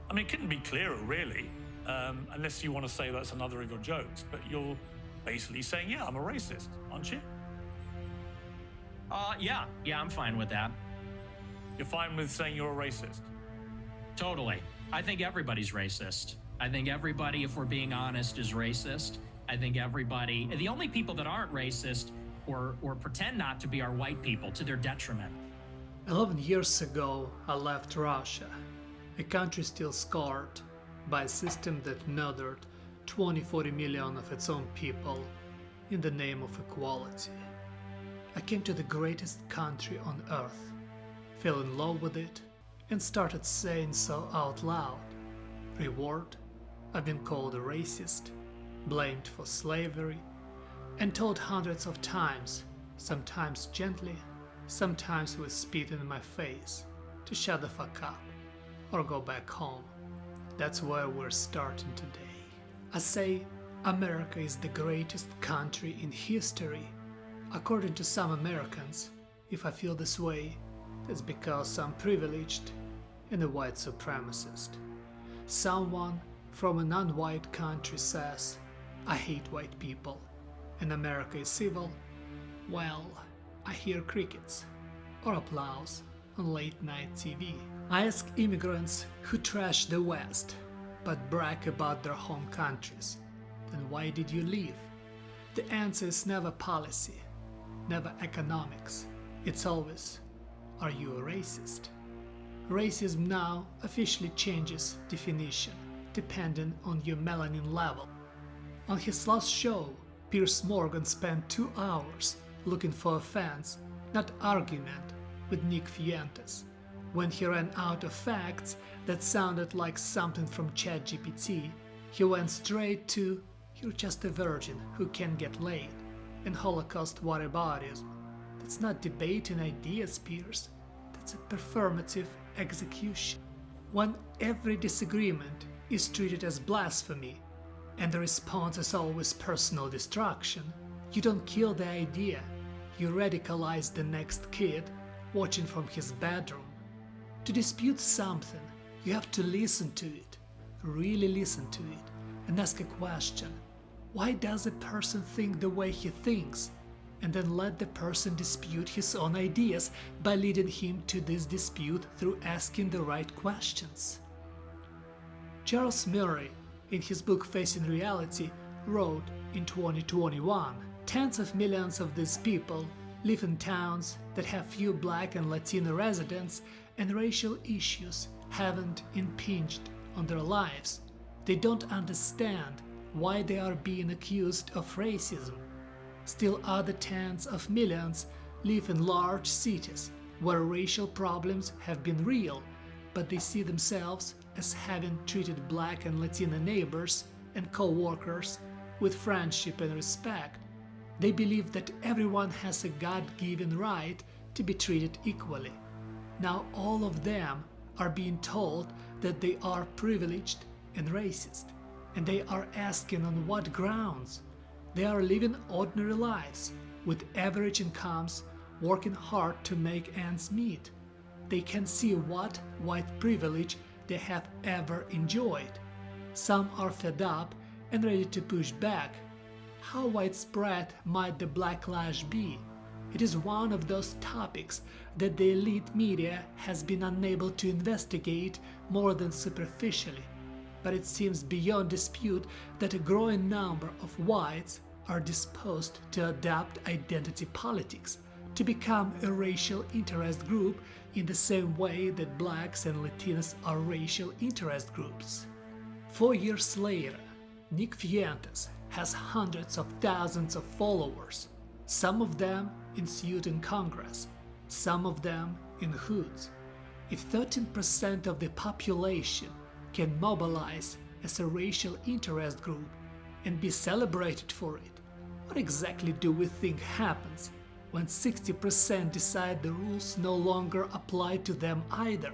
I mean, it couldn't be clearer, really, unless you want to say that's another of your jokes, but you're basically saying, yeah, I'm a racist, aren't you? Yeah, I'm fine with that. You're fine with saying you're a racist? Totally. I think everybody's racist. I think everybody, if we're being honest, is racist. I think everybody, the only people that aren't racist or pretend not to be are white people to their detriment. 11 years ago, I left Russia, a country still scarred by a system that murdered 20-40 million of its own people in the name of equality. I came to the greatest country on earth, fell in love with it, and started saying so out loud. Reward: I've been called a racist, blamed for slavery, and told hundreds of times, sometimes gently, sometimes with spit in my face, to shut the fuck up or go back home. That's where we're starting today. I say America is the greatest country in history. According to some Americans, if I feel this way, that's because I'm privileged and a white supremacist. Someone from a non-white country says, I hate white people and America is civil. Well, I hear crickets or applause on late night TV. I ask immigrants who trash the West but brag about their home countries, then why did you leave? The answer is never policy, never economics. It's always, are you a racist? Racism now officially changes definition depending on your melanin level. On his last show, Piers Morgan spent 2 hours looking for a fence, not argument, with Nick Fuentes. When he ran out of facts that sounded like something from ChatGPT, he went straight to "you're just a virgin who can't get laid" and Holocaust whataboutism. That's not debating ideas, Piers. That's a performative execution. When every disagreement is treated as blasphemy and the response is always personal destruction, you don't kill the idea, you radicalize the next kid watching from his bedroom. To dispute something, you have to listen to it, really listen to it, and ask a question. Why does a person think the way he thinks? And then let the person dispute his own ideas by leading him to this dispute through asking the right questions. Charles Murray, in his book Facing Reality, wrote in 2021, tens of millions of these people live in towns that have few Black and Latino residents, and racial issues haven't impinged on their lives. They don't understand why they are being accused of racism. Still other tens of millions live in large cities where racial problems have been real, but they see themselves as having treated Black and Latino neighbors and co-workers with friendship and respect. They believe that everyone has a God-given right to be treated equally. Now all of them are being told that they are privileged and racist, and they are asking on what grounds. They are living ordinary lives with average incomes, working hard to make ends meet. They can see what white privilege they have ever enjoyed. Some are fed up and ready to push back. How widespread might the backlash be? It is one of those topics that the elite media has been unable to investigate more than superficially, but it seems beyond dispute that a growing number of whites are disposed to adopt identity politics, to become a racial interest group in the same way that Blacks and Latinos are racial interest groups. 4 years later, Nick Fuentes has hundreds of thousands of followers, some of them in suit in Congress, some of them in hoods. If 13% of the population can mobilize as a racial interest group and be celebrated for it, what exactly do we think happens when 60% decide the rules no longer apply to them either?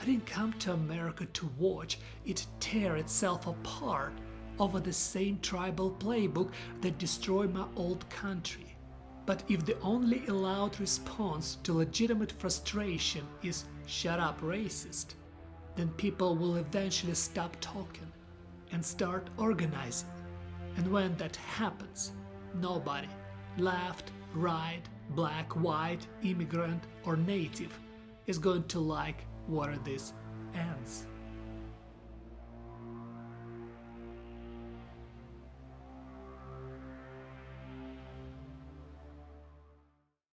I didn't come to America to watch it tear itself apart over the same tribal playbook that destroyed my old country. But if the only allowed response to legitimate frustration is "shut up, racist," then people will eventually stop talking and start organizing. And when that happens, nobody, left, right, black, white, immigrant, or native, is going to like where this ends.